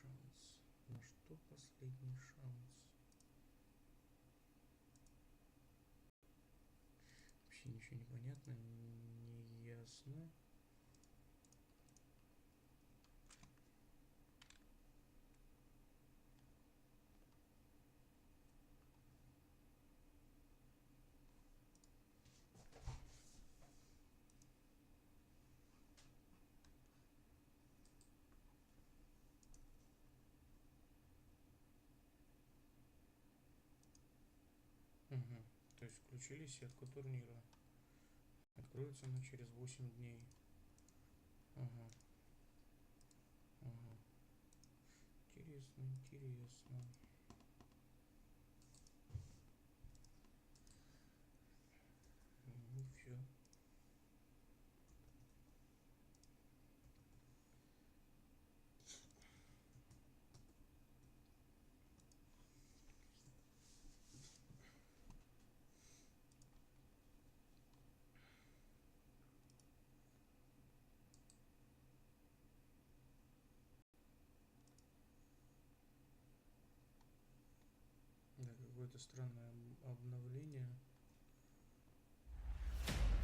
шанс? На что последний шанс? Вообще ничего не понятно, не ясно. Угу. То есть включили сетку турнира. Откроется она через 8 дней. Ага. Ага. Интересно, интересно. Ну все. Да, какое-то странное обновление.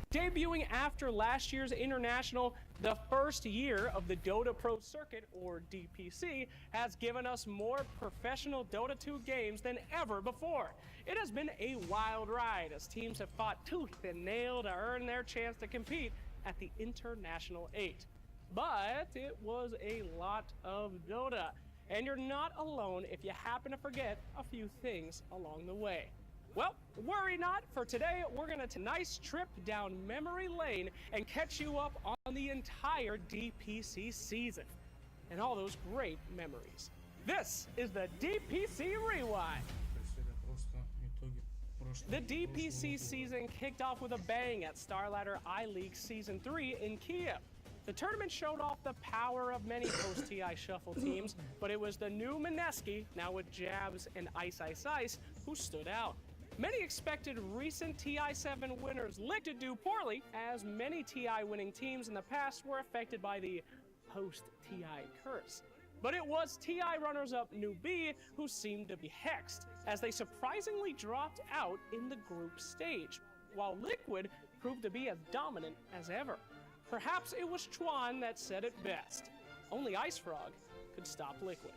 Debuting after last year's International, the first year of the Dota Pro Circuit, or DPC, has given us more professional Dota 2 games than ever before. It has been a wild ride as teams have fought tooth and nail to earn their chance to compete at the International 8. But it was a lot of Dota, and you're not alone if you happen to forget a few things along the way. Well, worry not, for today we're gonna take a nice trip down memory lane and catch you up on the entire DPC season and all those great memories. This is the DPC Rewind. The DPC season kicked off with a bang at StarLadder I-League Season 3 in Kiev. The tournament showed off the power of many post-TI shuffle teams, but it was the new Mineski, now with Jabs and Ice Ice Ice, who stood out. Many expected recent TI7 winners Lick to do poorly, as many TI winning teams in the past were affected by the post-TI curse. But it was TI runners-up New B who seemed to be hexed, as they surprisingly dropped out in the group stage, while Liquid proved to be as dominant as ever. Perhaps it was Chuan that said it best. Only Ice Frog could stop Liquid.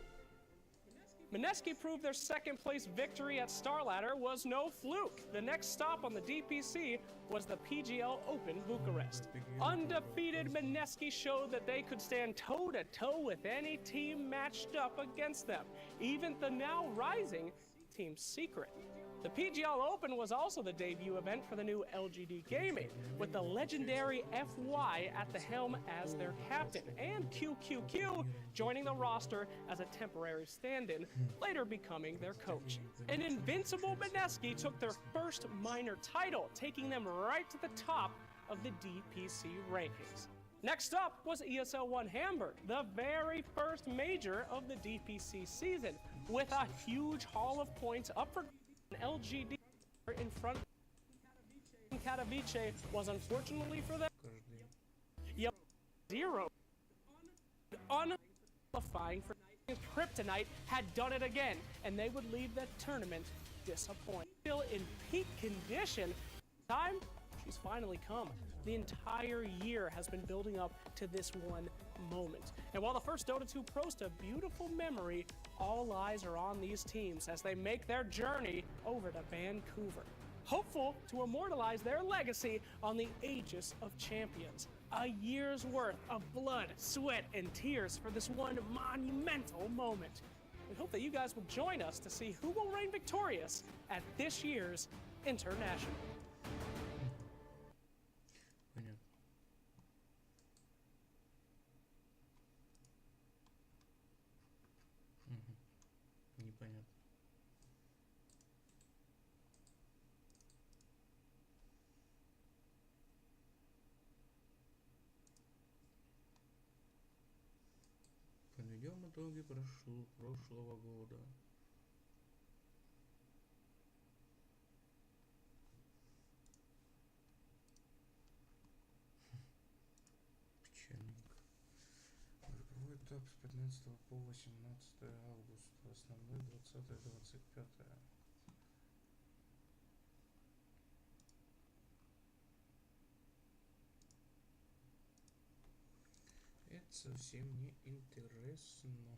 Mineski proved their second-place victory at StarLadder was no fluke. The next stop on the DPC was the PGL Open Bucharest. Undefeated Mineski showed that they could stand toe-to-toe with any team matched up against them, even the now rising Team Secret. The PGL Open was also the debut event for the new LGD Gaming, with the legendary FY at the helm as their captain, and QQQ joining the roster as a temporary stand-in, later becoming their coach. An invincible Mineski took their first minor title, taking them right to the top of the DPC rankings. Next up was ESL One Hamburg, the very first major of the DPC season, with a huge haul of points up for LGD in front. Katowice was, unfortunately for them, 0. Unqualifying for Kryptonite had done it again, and they would leave the tournament disappointed. Still in peak condition, time she's finally come. The entire year has been building up to this one moment. And while the first Dota 2 Pro's a beautiful memory, all eyes are on these teams as they make their journey over to Vancouver, hopeful to immortalize their legacy on the Aegis of Champions. A year's worth of blood, sweat, and tears for this one monumental moment. We hope that you guys will join us to see who will reign victorious at this year's International. Непонятно. Подведем итоги прошлого года. Печальненько. Бывает Этап с 15 по 18 августа. Основной 20-25. Это совсем не интересно.